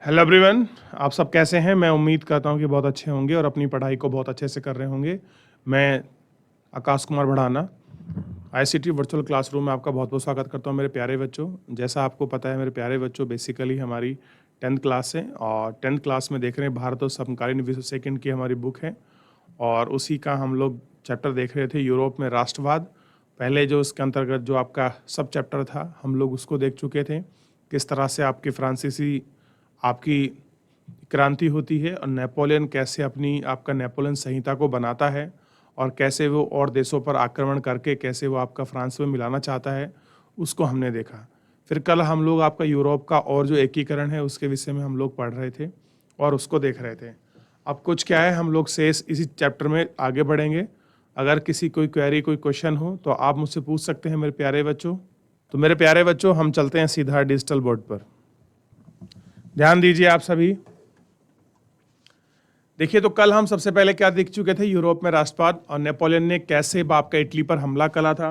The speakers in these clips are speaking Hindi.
हेलो एवरीवन, आप सब कैसे हैं? मैं उम्मीद करता हूं कि बहुत अच्छे होंगे और अपनी पढ़ाई को बहुत अच्छे से कर रहे होंगे। मैं Akash Kumar Bhadana ICT virtual classroom में आपका बहुत बहुत स्वागत करता हूं मेरे प्यारे बच्चों। जैसा आपको पता है मेरे प्यारे बच्चों, बेसिकली हमारी 10th क्लास है और 10th क्लास में देख रहे हैं भारत और समकालीन विश्व सेकंड की हमारी बुक है और उसी का हम लोग चैप्टर देख रहे थे, यूरोप में राष्ट्रवाद। पहले जो इसके अंतर्गत जो आपका सब चैप्टर था हम लोग उसको देख चुके थे, किस तरह से आपकी फ्रांसीसी आपकी क्रांति होती है और नेपोलियन कैसे अपनी आपका नेपोलियन संहिता को बनाता है और कैसे वो और देशों पर आक्रमण करके कैसे वो आपका फ्रांस में मिलाना चाहता है, उसको हमने देखा। फिर कल हम लोग आपका यूरोप का और जो एकीकरण है उसके विषय में हम लोग पढ़ रहे थे और उसको देख रहे थे। अब कुछ क्या है, हम लोग शेष इसी चैप्टर में आगे बढ़ेंगे। अगर किसी कोई क्वेरी कोई क्वेश्चन हो तो आप मुझसे पूछ सकते हैं मेरे प्यारे बच्चों। तो मेरे प्यारे बच्चों, हम चलते हैं सीधा डिजिटल बोर्ड पर। ध्यान दीजिए आप सभी। देखिए, तो कल हम सबसे पहले क्या देख चुके थे, यूरोप में राष्ट्रवाद और नेपोलियन ने कैसे बाप का इटली पर हमला करा था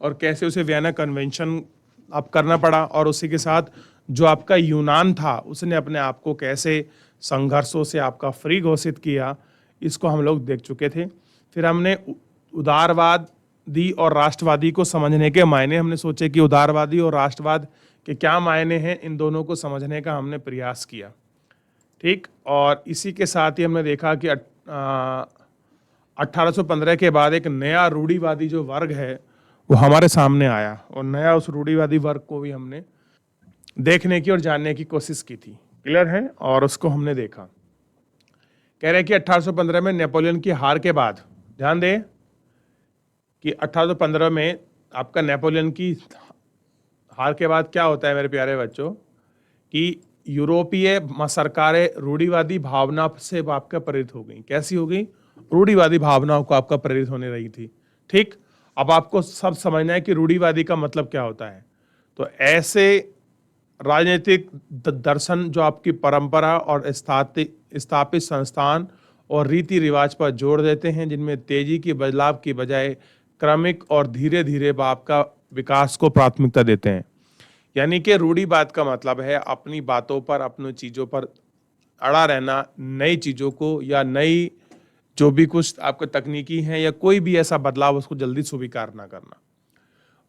और कैसे उसे वियना कन्वेंशन आप करना पड़ा और उसी के साथ जो आपका यूनान था उसने अपने आप को कैसे संघर्षों से आपका फ्री घोषित किया, इसको हम लोग देख चुके थे। फिर हमने उदारवादी और राष्ट्रवादी को समझने के मायने हमने सोचे कि उदारवादी और राष्ट्रवाद के क्या मायने हैं, इन दोनों को समझने का हमने प्रयास किया। ठीक, और इसी के साथ ही हमने देखा कि 1815 के बाद एक नया रूढ़िवादी जो वर्ग है वो हमारे सामने आया और नया उस रूढ़िवादी वर्ग को भी हमने देखने की और जानने की कोशिश की थी। क्लियर है? और उसको हमने देखा। कह रहे हैं कि 1815 में नेपोलियन की हार के बाद, ध्यान दें कि 1815 में आपका नेपोलियन की हार के बाद क्या होता है मेरे प्यारे बच्चों, कि यूरोपीय सरकारें रूढ़िवादी भावना से आपका प्रेरित हो गई। कैसी हो गई? रूढ़िवादी भावनाओं को आपका प्रेरित होने रही थी। ठीक, अब आपको सब समझना है कि रूढ़िवादी का मतलब क्या होता है। तो ऐसे राजनीतिक दर्शन जो आपकी परंपरा और स्थापित संस्थान और रीति रिवाज पर जोर देते हैं, जिनमें तेजी की बदलाव की बजाय क्रमिक और धीरे धीरे आपका विकास को प्राथमिकता देते हैं। यानी कि रूढ़िवाद का मतलब है अपनी बातों पर, अपनी चीजों पर अड़ा रहना, नई चीजों को या नई जो भी कुछ आपको तकनीकी है या कोई भी ऐसा बदलाव उसको जल्दी स्वीकार ना करना।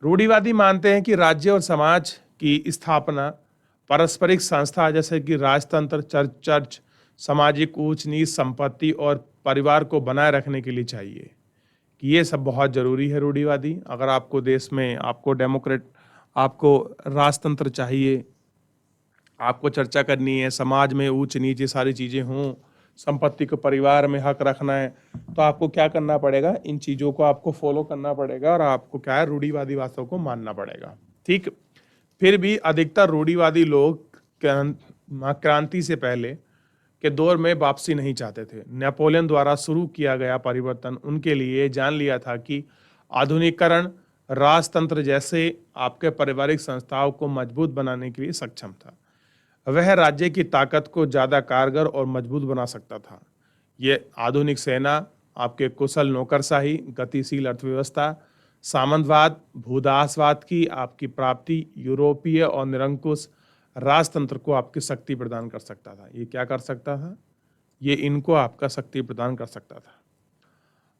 रूढ़िवादी मानते हैं कि राज्य और समाज की स्थापना पारस्परिक संस्था जैसे कि राजतंत्र, चर्च, सामाजिक ऊंच नीच, संपत्ति और परिवार को बनाए रखने के लिए चाहिए। कि ये सब बहुत जरूरी है। रूढ़िवादी, अगर आपको देश में आपको डेमोक्रेट, आपको राजतंत्र चाहिए, आपको चर्चा करनी है, समाज में ऊंच नीच ये सारी चीजें हों, संपत्ति को परिवार में हक रखना है, तो आपको क्या करना पड़ेगा? इन चीजों को आपको फॉलो करना पड़ेगा और आपको क्या है, रूढ़िवादी बातों को मानना पड़ेगा। ठीक, फिर भी अधिकतर रूढ़िवादी लोग क्रांति से पहले के दौर में वापसी नहीं चाहते थे। नेपोलियन द्वारा शुरू किया गया परिवर्तन उनके लिए जान लिया था कि आधुनिकीकरण राजतंत्र जैसे आपके पारिवारिक संस्थाओं को मजबूत बनाने के लिए सक्षम था। वह राज्य की ताकत को ज्यादा कारगर और मजबूत बना सकता था। ये आधुनिक सेना, आपके कुशल नौकरशाही, गतिशील अर्थव्यवस्था, सामंतवाद, भूदासवाद की आपकी प्राप्ति यूरोपीय और निरंकुश राजतंत्र को आपकी शक्ति प्रदान कर सकता था। ये क्या कर सकता था? ये इनको आपका शक्ति प्रदान कर सकता था।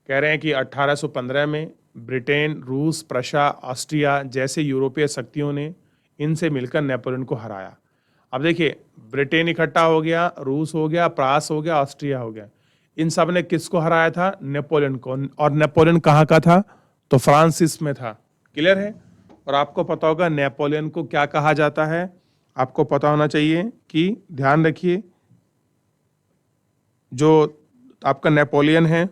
कह रहे हैं कि 1815 में ब्रिटेन, रूस, प्रशा, ऑस्ट्रिया जैसे यूरोपीय शक्तियों ने इनसे मिलकर नेपोलियन को हराया। अब देखिए, ब्रिटेन इकट्ठा हो गया, रूस हो गया, फ्रांस हो गया, ऑस्ट्रिया हो गया। इन सब ने किसको हराया था? नेपोलियन को। और नेपोलियन कहाँ का था? तो फ्रांसिस में था। क्लियर है? और आपको पता होगा नेपोलियन को क्या कहा जाता है, आपको पता होना चाहिए कि ध्यान रखिए, जो आपका नेपोलियन है,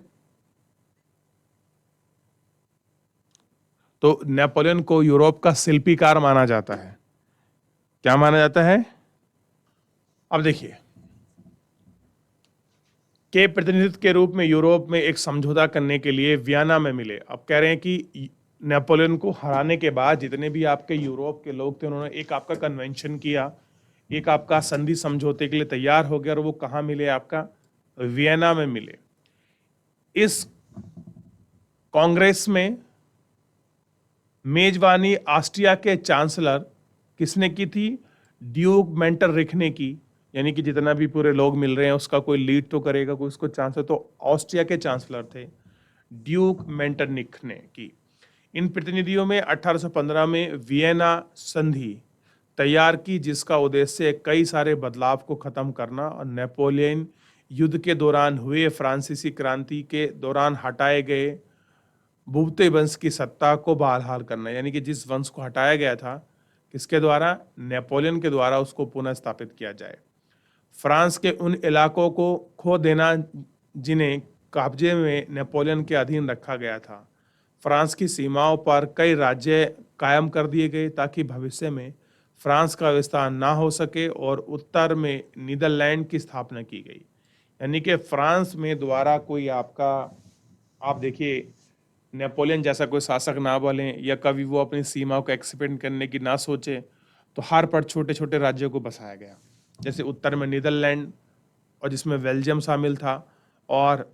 तो नेपोलियन को यूरोप का शिल्पीकार माना जाता है। क्या माना जाता है? अब देखिए, के प्रतिनिधित्व के रूप में यूरोप में एक समझौता करने के लिए वियना में मिले। अब कह रहे हैं कि नेपोलियन को हराने के बाद जितने भी आपके यूरोप के लोग थे, उन्होंने एक आपका कन्वेंशन किया, एक आपका संधि समझौते के लिए तैयार हो गया और वो कहाँ मिले? आपका वियना में मिले। इस कांग्रेस में मेजबानी ऑस्ट्रिया के चांसलर किसने की थी? ड्यूक मेंटररिख ने की, यानी कि जितना भी पूरे लोग मिल रहे हैं उसका कोई लीड तो करेगा, कोई उसको चांस है। तो ऑस्ट्रिया के चांसलर थे ड्यूक मेंटरनिख ने की। इन प्रतिनिधियों में 1815 में वियना संधि तैयार की, जिसका उद्देश्य कई सारे बदलाव को खत्म करना और नेपोलियन युद्ध के दौरान हुए फ्रांसीसी क्रांति के दौरान हटाए गए बुबते वंश की सत्ता को बहाल करना। यानी कि जिस वंश को हटाया गया था, किसके द्वारा? नेपोलियन के द्वारा, उसको पुनः स्थापित किया जाए। फ्रांस के उन इलाकों को खो देना जिन्हें कब्जे में नेपोलियन के अधीन रखा गया था। फ्रांस की सीमाओं पर कई राज्य कायम कर दिए गए ताकि भविष्य में फ्रांस का विस्तार ना हो सके, और उत्तर में नीदरलैंड की स्थापना की गई। यानी कि फ्रांस में द्वारा कोई आपका, आप देखिए, नेपोलियन जैसा कोई शासक ना बने, या कभी वो अपनी सीमाओं को एक्सपेंड करने की ना सोचे, तो हर पर छोटे छोटे राज्यों को बसाया गया। जैसे उत्तर में नीदरलैंड, और जिसमें बेल्जियम शामिल था, और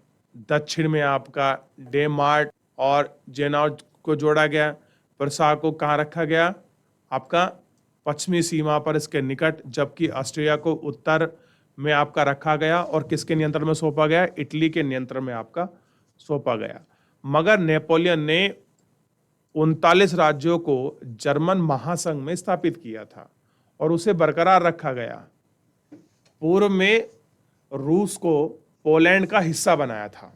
दक्षिण में आपका डेनमार्क और जेनाउ को जोड़ा गया। प्रसा को कहाँ रखा गया? आपका पश्चिमी सीमा पर इसके निकट, जबकि ऑस्ट्रिया को उत्तर में आपका रखा गया, और किसके नियंत्रण में सौंपा गया? इटली के नियंत्रण में आपका सौंपा गया। मगर नेपोलियन ने 39 राज्यों को जर्मन महासंघ में स्थापित किया था और उसे बरकरार रखा गया। पूर्व में रूस को पोलैंड का हिस्सा बनाया था।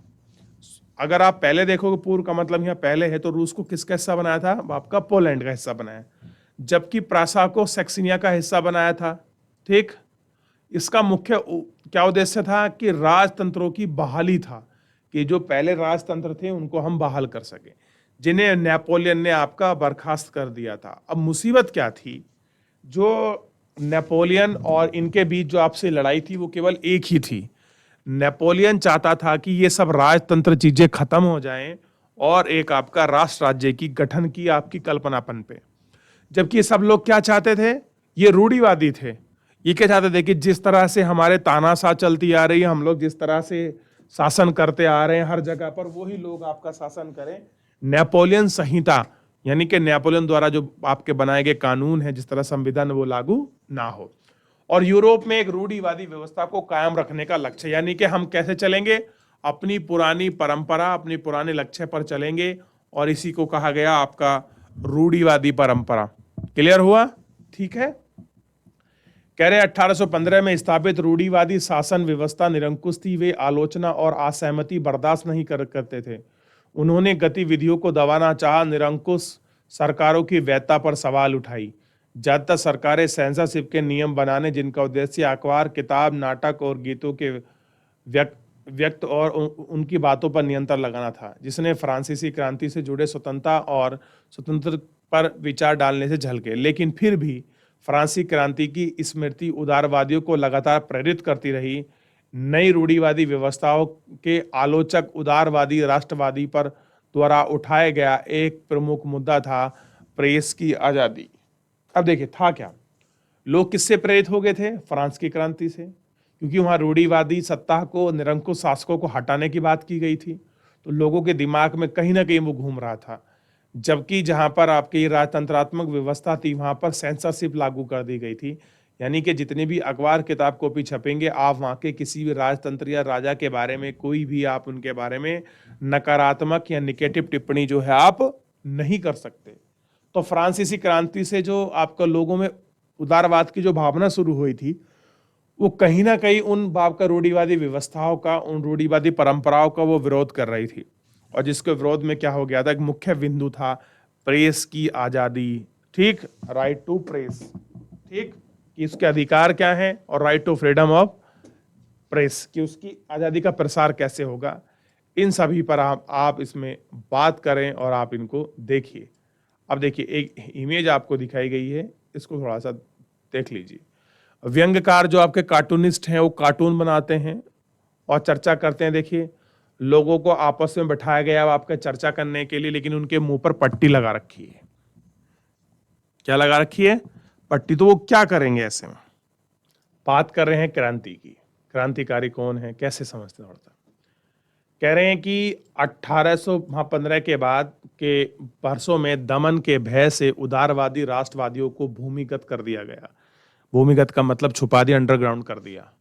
अगर आप पहले देखोगे, पूर्व का मतलब यहाँ पहले है, तो रूस को किसका हिस्सा बनाया था? आपका पोलैंड का हिस्सा बनाया। जबकि प्रासा को सैक्सनिया का हिस्सा बनाया था। ठीक, इसका मुख्य क्या उद्देश्य था? कि राजतंत्रों की बहाली था, कि जो पहले राजतंत्र थे उनको हम बहाल कर सके, जिन्हें नेपोलियन ने आपका बर्खास्त कर दिया था। अब मुसीबत क्या थी? जो नेपोलियन और इनके बीच जो आपसे लड़ाई थी वो केवल एक ही थी। नेपोलियन चाहता था कि ये सब राजतंत्र चीजें खत्म हो जाएं और एक आपका राष्ट्र राज्य की गठन की आपकी कल्पनापन पे। जबकि ये सब लोग क्या चाहते थे? ये रूढ़िवादी थे। ये क्या चाहते थे? कि जिस तरह से हमारे तानाशाह चलती आ रही है, हम लोग जिस तरह से शासन करते आ रहे हैं हर जगह पर, वही लोग आपका शासन करें। नेपोलियन संहिता, यानी कि नेपोलियन द्वारा जो आपके बनाए गए कानून है, जिस तरह संविधान, वो लागू ना हो। और यूरोप में एक रूढ़िवादी व्यवस्था को कायम रखने का लक्ष्य, यानी कि हम कैसे चलेंगे? अपनी पुरानी परंपरा, अपनी पुराने लक्ष्य पर चलेंगे, और इसी को कहा गया आपका रूढ़िवादी परंपरा। क्लियर हुआ? ठीक है। कह रहे 1815 में स्थापित रूढ़िवादी शासन व्यवस्था निरंकुश थी। वे आलोचना और असहमति बर्दाश्त नहीं करते थे। उन्होंने गतिविधियों को दबाना चाहा, निरंकुश सरकारों की वैधता पर सवाल उठाई। ज्यादातर सरकारें सेंसरशिप के नियम बनाने, जिनका उद्देश्य अखबार, किताब, नाटक और गीतों के व्यक्त और उनकी बातों पर नियंत्रण लगाना था, जिसने फ्रांसीसी क्रांति से जुड़े स्वतंत्रता और स्वतंत्र पर विचार डालने से झलके। लेकिन फिर भी फ्रांसीसी क्रांति की स्मृति उदारवादियों को लगातार प्रेरित करती रही। नई रूढ़िवादी व्यवस्थाओं के आलोचक उदारवादी राष्ट्रवादी पर द्वारा उठाया गया एक प्रमुख मुद्दा था प्रेस की आजादी। अब देखिए था क्या, लोग किससे प्रेरित हो गए थे? फ्रांस की क्रांति से, क्योंकि वहां रूढ़िवादी सत्ता को, निरंकुश शासकों को हटाने की बात की गई थी। तो लोगों के दिमाग में कहीं ना कहीं वो घूम रहा था। जबकि जहां पर आपकी राजतंत्रात्मक व्यवस्था थी, वहां पर सेंसरशिप लागू कर दी गई थी। यानी कि जितने भी अखबार, किताब, कॉपी छपेंगे, आप वहां के किसी भी राजतंत्र या राजा के बारे में कोई भी आप उनके बारे में नकारात्मक या निगेटिव टिप्पणी जो है आप नहीं कर सकते। तो फ्रांसीसी क्रांति से जो आपका लोगों में उदारवाद की जो भावना शुरू हुई थी, वो कहीं ना कहीं उन आपका रूढ़िवादी व्यवस्थाओं का, उन रूढ़िवादी परंपराओं का वो विरोध कर रही थी। और जिसके विरोध में क्या हो गया था? एक मुख्य बिंदु था प्रेस की आजादी। ठीक, राइट टू प्रेस। ठीक, कि उसके अधिकार क्या है, और right to freedom of press, कि उसकी आजादी का प्रसार कैसे होगा। इन सभी पर आप इसमें बात करें और आप इनको देखिए। अब देखिए, एक इमेज आपको दिखाई गई है, इसको थोड़ा सा देख लीजिए। व्यंग्यकार जो आपके कार्टूनिस्ट हैं, वो कार्टून बनाते हैं और चर्चा करते हैं। देखिए, लोगों को आपस में बैठाया गया आपका चर्चा करने के लिए, लेकिन उनके मुंह पर पट्टी लगा रखी है। क्या लगा रखी है? पट्टी। तो वो क्या करेंगे ऐसे में? बात कर रहे हैं क्रांति की। क्रांतिकारी कौन है, कैसे समझते हैं? कह रहे हैं कि 1815 के बाद के वर्षों में दमन के भय से उदारवादी राष्ट्रवादियों को भूमिगत कर दिया गया। भूमिगत का मतलब छुपा दिया, अंडरग्राउंड कर दिया।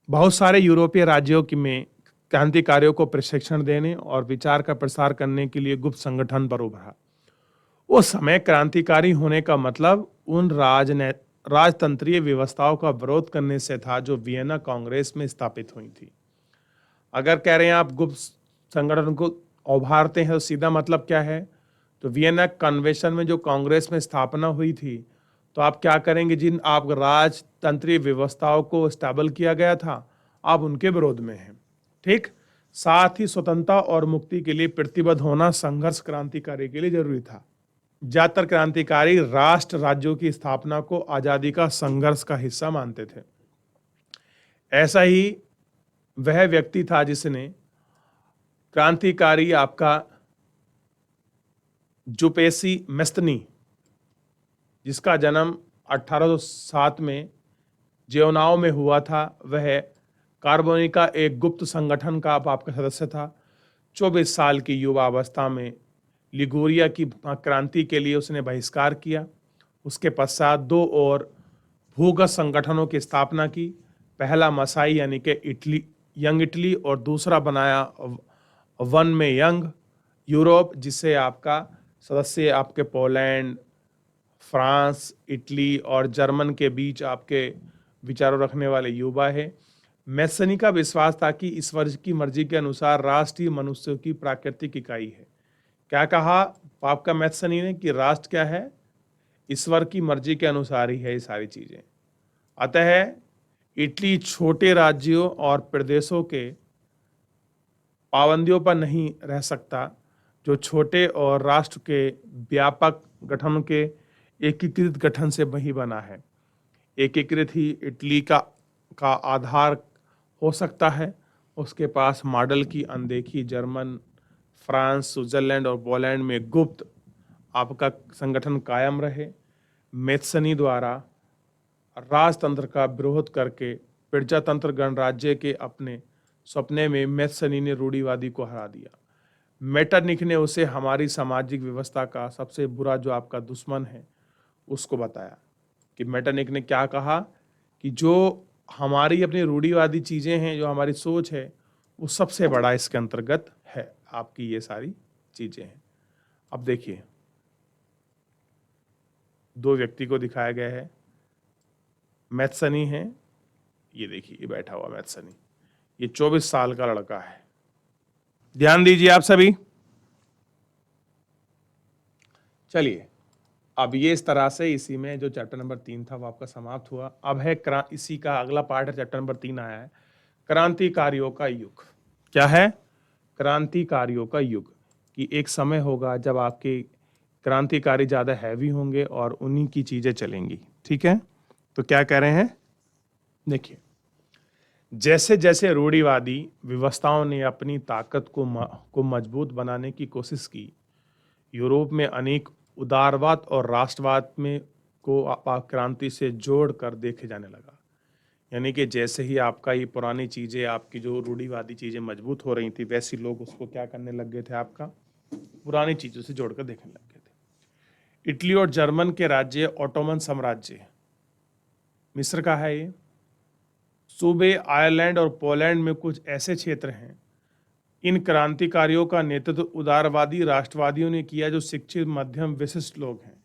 बहुत सारे यूरोपीय राज्यों में क्रांतिकारियों को प्रशिक्षण देने और विचार का प्रसार करने के लिए गुप्त संगठन पर उभरा। उस समय क्रांतिकारी होने का मतलब उन राजतंत्रीय व्यवस्थाओं का विरोध करने से था जो वियना कांग्रेस में स्थापित हुई थी। अगर कह रहे हैं आप गुप्त संगठन को उभारते हैं तो सीधा मतलब क्या है? तो वियना कन्वेंशन में जो कांग्रेस में स्थापना हुई थी, तो आप क्या करेंगे? जिन आप राजतंत्रीय व्यवस्थाओं को स्टेबल किया गया था, आप उनके विरोध में हैं। ठीक, साथ ही स्वतंत्रता और मुक्ति के लिए प्रतिबद्ध होना संघर्ष क्रांतिकारी के लिए जरूरी था। ज्यादातर क्रांतिकारी राष्ट्र राज्यों की स्थापना को आजादी का संघर्ष का हिस्सा मानते थे। ऐसा ही वह व्यक्ति था जिसने क्रांतिकारी आपका जुपेसी मेस्तनी, जिसका जन्म 1807 में जेवनाओ में हुआ था, वह कार्बोनी का एक गुप्त संगठन का आपका सदस्य था। 24 साल की युवावस्था में लिगुरिया की क्रांति के लिए उसने बहिष्कार किया। उसके पश्चात 2 और भूगत संगठनों की स्थापना की। पहला मसाई यानी कि इटली, यंग इटली, और दूसरा बनाया वन में यंग यूरोप, जिससे आपका सदस्य आपके पोलैंड, फ्रांस, इटली और जर्मन के बीच आपके विचारों रखने वाले युवा है। मैसनी का विश्वास था कि ईश्वर की मर्जी के अनुसार राष्ट्र ही मनुष्यों की प्राकृतिक इकाई है। क्या कहा आपका मैथसनी ने कि राष्ट्र क्या है? ईश्वर की मर्जी के अनुसार ही है ये सारी चीजें। अतः इटली छोटे राज्यों और प्रदेशों के पाबंदियों पर नहीं रह सकता, जो छोटे और राष्ट्र के व्यापक गठन के एकीकृत गठन से वही बना है। एकीकृत ही इटली का आधार हो सकता है। उसके पास मॉडल की अनदेखी जर्मन, फ्रांस, स्विट्जरलैंड और पोलैंड में गुप्त आपका संगठन कायम रहे। मैथसनी द्वारा राजतंत्र का विरोध करके प्रजातंत्र गणराज्य के अपने सपने में मैथसनी ने रूढ़िवादी को हरा दिया। मेटरनिख ने उसे हमारी सामाजिक व्यवस्था का सबसे बुरा जो आपका दुश्मन है उसको बताया। कि मेटरनिख ने क्या कहा कि जो हमारी अपनी रूढ़िवादी चीजें हैं, जो हमारी सोच है, वो सबसे बड़ा इसके अंतर्गत है। आपकी ये सारी चीजें हैं। अब देखिए, 2 व्यक्ति को दिखाया गया है। मैथसनी है, ये देखिए ये बैठा हुआ मैथसनी, ये 24 साल का लड़का है। ध्यान दीजिए आप सभी। चलिए, अब ये इस तरह से इसी में जो चैप्टर नंबर 3 था वो आपका समाप्त हुआ। अब है इसी का अगला पार्ट है, चैप्टर नंबर 3 आया है, क्रांतिकारियों का युग। क्या है? क्रांतिकारियों का युग। कि एक समय होगा जब आपके क्रांतिकारी ज्यादा हैवी होंगे और उन्हीं की चीजें चलेंगी। ठीक है, तो क्या कह रहे हैं? देखिए, जैसे जैसे रूढ़िवादी व्यवस्थाओं ने अपनी ताकत को मजबूत बनाने की कोशिश की, यूरोप में अनेक उदारवाद और राष्ट्रवाद में को क्रांति से जोड़कर देखे जाने लगा। यानी कि जैसे ही आपका ये पुरानी चीजें, आपकी जो रूढ़िवादी चीजें मजबूत हो रही थी, वैसे लोग उसको क्या करने लग गए थे? आपका पुरानी चीजों से जोड़कर देखने लग गए थे। इटली और जर्मन के राज्य ऑटोमन साम्राज्य, मिस्र का है ये, सूबे आयरलैंड और पोलैंड में कुछ ऐसे क्षेत्र हैं। इन क्रांतिकारियों का नेतृत्व उदारवादी राष्ट्रवादियों ने किया, जो शिक्षित मध्यम विशिष्ट लोग हैं।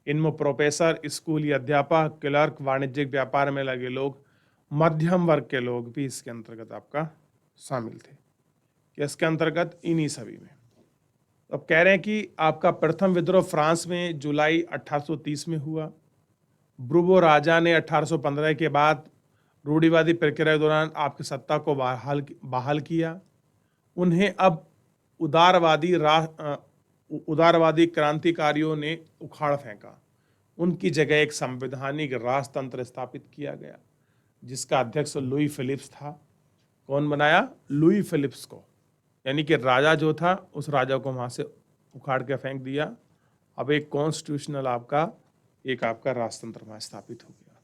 इनमें प्रोफेसर, स्कूली अध्यापक, क्लर्क, वाणिज्यिक व्यापार में लगे लोग, मध्यम वर्ग के लोग भी इसके अंतर्गत आपका शामिल थे। इसके अंतर्गत इन्हीं सभी में। अब कह रहे हैं कि आपका प्रथम विद्रोह फ्रांस में जुलाई 1830 में हुआ। ब्रूबो राजा ने 1815 के बाद रूढ़िवादी प्रक्रिया के दौरान आपकी सत्ता को बहाल किया। उन्हें अब उदारवादी क्रांतिकारियों ने उखाड़ फेंका। उनकी जगह एक संवैधानिक राजतंत्र स्थापित किया गया, जिसका अध्यक्ष लुई फिलिप्स था। कौन बनाया? लुई फिलिप्स को। यानी कि राजा जो था, उस राजा को वहां से उखाड़ के फेंक दिया। अब एक कॉन्स्टिट्यूशनल आपका राजतंत्र वहां स्थापित हो गया।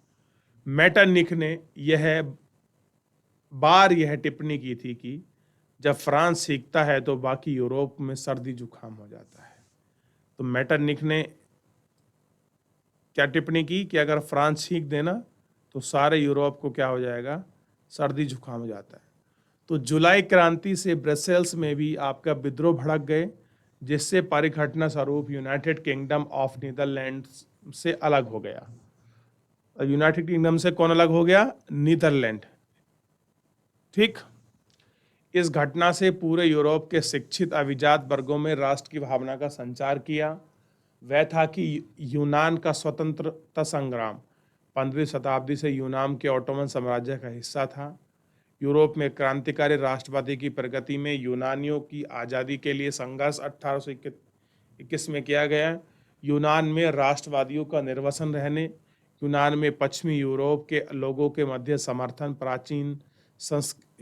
मेटरनिख ने यह टिप्पणी की थी कि जब फ्रांस सीखता है तो बाकी यूरोप में सर्दी जुकाम हो जाता है। तो मेटरनिख ने क्या टिप्पणी की कि अगर फ्रांस सीख देना तो सारे यूरोप को क्या हो जाएगा, सर्दी जुकाम हो जाता है। तो जुलाई क्रांति से ब्रसेल्स में भी आपका विद्रोह भड़क गए, जिससे परिघटना स्वरूप यूनाइटेड किंगडम ऑफ नीदरलैंड्स से अलग हो गया। यूनाइटेड किंगडम से कौन अलग हो गया, नीदरलैंड। ठीक। इस घटना से पूरे यूरोप के शिक्षित अभिजात वर्गों में राष्ट्र की भावना का संचार किया। वह था कि यूनान का स्वतंत्रता संग्राम 15वीं शताब्दी से यूनान के ऑटोमन साम्राज्य का हिस्सा था। यूरोप में क्रांतिकारी राष्ट्रवादी की प्रगति में यूनानियों की आज़ादी के लिए संघर्ष 1821 में किया गया। यूनान में राष्ट्रवादियों का निर्वसन रहने, यूनान में पश्चिमी यूरोप के लोगों के मध्य समर्थन, प्राचीन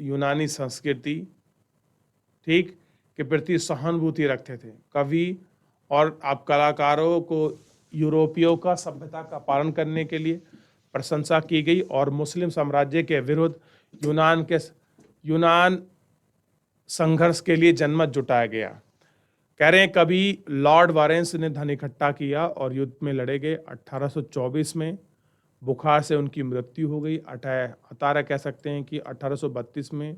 यूनानी संस्कृति ठीक के प्रति सहानुभूति रखते थे। कवि और आप कलाकारों को यूरोपियों का सभ्यता का पालन करने के लिए प्रशंसा की गई और मुस्लिम साम्राज्य के विरुद्ध यूनान संघर्ष के लिए जनमत जुटाया गया। कह रहे हैं कभी लॉर्ड वारेंस ने धन इकट्ठा किया और युद्ध में लड़े गए। 1824 में बुखार से उनकी मृत्यु हो गई। अतारा कह सकते हैं कि 1832 में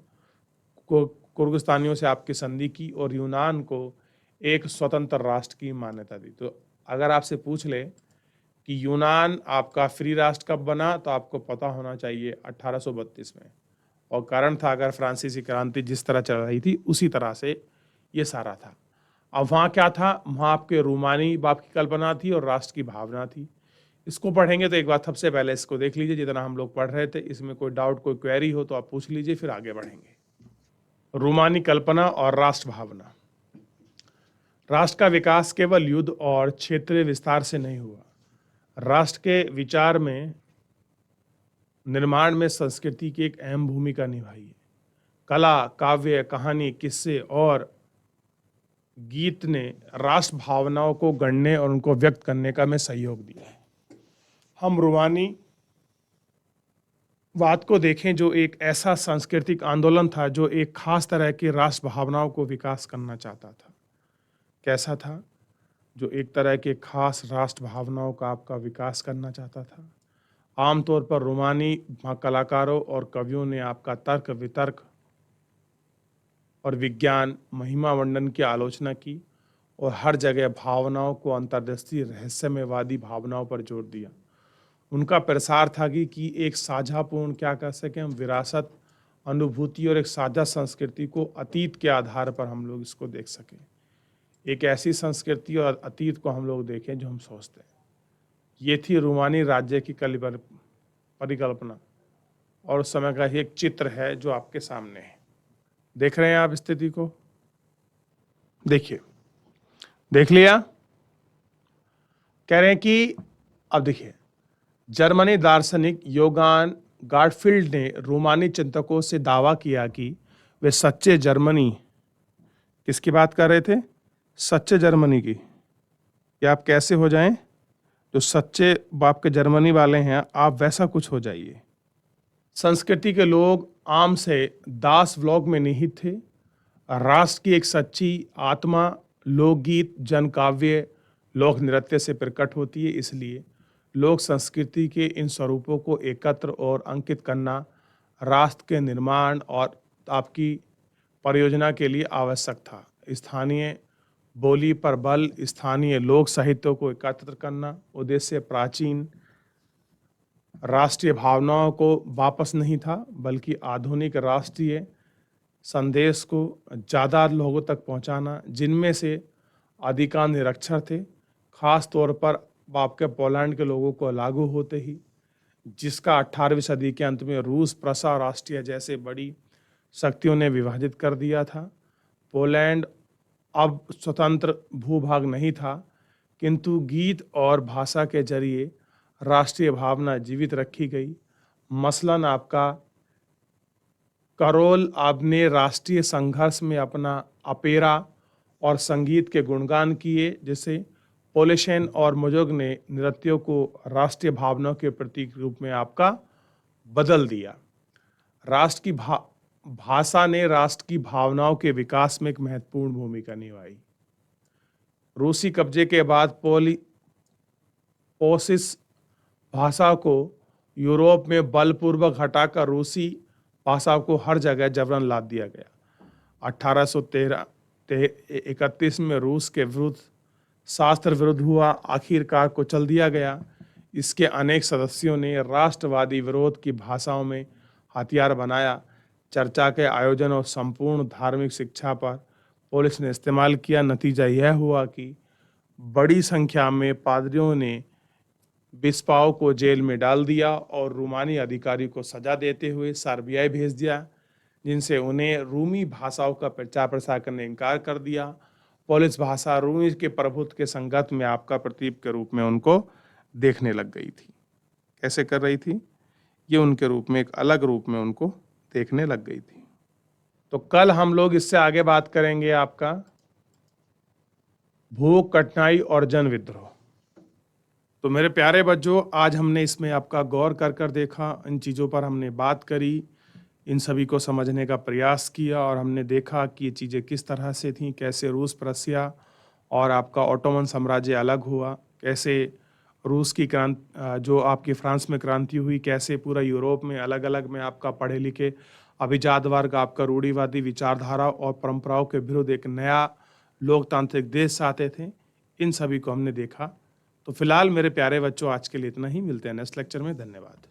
कुर्गिस्तानियों से आपकी संधि की और यूनान को एक स्वतंत्र राष्ट्र की मान्यता दी। तो अगर आपसे पूछ ले कि यूनान आपका फ्री राष्ट्र कब बना, तो आपको पता होना चाहिए 1832 में। और कारण था, अगर फ्रांसीसी क्रांति जिस तरह चल रही थी उसी तरह से ये सारा था। अब वहाँ क्या था, वहाँ आपके रूमानी बाप की कल्पना थी और राष्ट्र की भावना थी। इसको पढ़ेंगे तो एक बार सबसे पहले इसको देख लीजिए जितना हम लोग पढ़ रहे थे। इसमें कोई डाउट, कोई क्वेरी हो तो आप पूछ लीजिए, फिर आगे बढ़ेंगे। रूमानी कल्पना और राष्ट्र भावना। राष्ट्र का विकास केवल युद्ध और क्षेत्रीय विस्तार से नहीं हुआ। राष्ट्र के विचार में निर्माण में संस्कृति की एक अहम भूमिका निभाई है। कला, काव्य, कहानी, किस्से और गीत ने राष्ट्र भावनाओं को गढ़ने और उनको व्यक्त करने का में सहयोग दिया है। हम रूमानी वाद को देखें, जो एक ऐसा सांस्कृतिक आंदोलन था जो एक खास तरह की राष्ट्र भावनाओं को विकास करना चाहता था। कैसा था, जो एक तरह के खास राष्ट्र भावनाओं का आपका विकास करना चाहता था। आमतौर पर रोमानी कलाकारों और कवियों ने आपका तर्क, वितर्क और विज्ञान, महिमा वर्णन की आलोचना की और हर जगह भावनाओं को अंतर्दृष्टि, रहस्यमयवादी भावनाओं पर जोर दिया। उनका प्रसार था कि एक साझापूर्ण क्या कर सकें हम, विरासत, अनुभूति और एक साझा संस्कृति को अतीत के आधार पर हम लोग इसको देख सकें। एक ऐसी संस्कृति और अतीत को हम लोग देखें जो हम सोचते हैं। ये थी रूमानी राज्य की परिकल्पना और उस समय का एक चित्र है जो आपके सामने है। देख रहे हैं आप स्थिति को? देखिए, देख लिया? कह रहे हैं कि अब देखिए, जर्मनी दार्शनिक योगान गार्डफील्ड ने रोमानी चिंतकों से दावा किया कि वे सच्चे जर्मनी, किसकी बात कर रहे थे? सच्चे जर्मनी की। कि आप कैसे हो जाएं, जो सच्चे बाप के जर्मनी वाले हैं, आप वैसा कुछ हो जाइए। संस्कृति के लोग आम से दास व्लॉग में निहित थे। राष्ट्र की एक सच्ची आत्मा लोकगीत, जनकाव्य, लोक नृत्य से प्रकट होती है। इसलिए लोक संस्कृति के इन स्वरूपों को एकत्र और अंकित करना राष्ट्र के निर्माण और आपकी परियोजना के लिए आवश्यक था। स्थानीय बोली पर बल, स्थानीय लोक साहित्य को एकत्र करना उद्देश्य प्राचीन राष्ट्रीय भावनाओं को वापस नहीं था, बल्कि आधुनिक राष्ट्रीय संदेश को ज़्यादा लोगों तक पहुंचाना, जिनमें से अधिकांश निरक्षर थे, खास तौर पर आपके पोलैंड के लोगों को लागू होते ही, जिसका 18वीं सदी के अंत में रूस, प्रसा और ऑस्ट्रिया जैसे बड़ी शक्तियों ने विभाजित कर दिया था। पोलैंड अब स्वतंत्र भूभाग नहीं था, किंतु गीत और भाषा के जरिए राष्ट्रीय भावना जीवित रखी गई। मसलन आपका करोल आपने राष्ट्रीय संघर्ष में अपना अपेरा और संगीत के गुणगान किए, जिसे पोलिशेन और मुजुग ने नृत्यों को राष्ट्रीय भावनाओं के प्रतीक रूप में आपका बदल दिया। राष्ट्र की भाषा ने राष्ट्र की भावनाओं के विकास में एक महत्वपूर्ण भूमिका निभाई। रूसी कब्जे के बाद पोसिस भाषा को यूरोप में बलपूर्वक हटाकर रूसी भाषा को हर जगह जबरन लाद दिया गया। 1831 में रूस के विरुद्ध शास्त्र विरुद्ध हुआ, आखिरकार कुचल दिया गया। इसके अनेक सदस्यों ने राष्ट्रवादी विरोध की भाषाओं में हथियार बनाया। चर्चा के आयोजन और संपूर्ण धार्मिक शिक्षा पर पुलिस ने इस्तेमाल किया। नतीजा यह हुआ कि बड़ी संख्या में पादरियों ने बिस्पाओ को जेल में डाल दिया और रूमानी अधिकारी को सजा देते हुए सर्बिया भेज दिया, जिनसे उन्हें रूमी भाषाओं का प्रचार प्रसार करने इनकार कर दिया। पुलिस भाषा रूमी के प्रभुत्व के संगत में आपका प्रतीक के रूप में उनको देखने लग गई थी। कैसे कर रही थी? ये उनके रूप में, एक अलग रूप में उनको देखने लग गई थी। तो कल हम लोग इससे आगे बात करेंगे आपका भूख, कठिनाई और जन विद्रोह। तो मेरे प्यारे बच्चों, आज हमने इसमें आपका गौर कर देखा, इन चीज़ों पर हमने बात करी, इन सभी को समझने का प्रयास किया और हमने देखा कि ये चीज़ें किस तरह से थीं, कैसे रूस, प्रसिया और आपका ऑटोमन साम्राज्य अलग हुआ, कैसे रूस की क्रांति, जो आपकी फ्रांस में क्रांति हुई, कैसे पूरा यूरोप में अलग अलग में आपका पढ़े लिखे अभिजात वर्ग आपका रूढ़िवादी विचारधारा और परंपराओं के विरुद्ध एक नया लोकतांत्रिक देश चाहते थे। इन सभी को हमने देखा। तो फिलहाल मेरे प्यारे बच्चों, आज के लिए इतना ही। मिलते हैं नेक्स्ट लेक्चर में। धन्यवाद।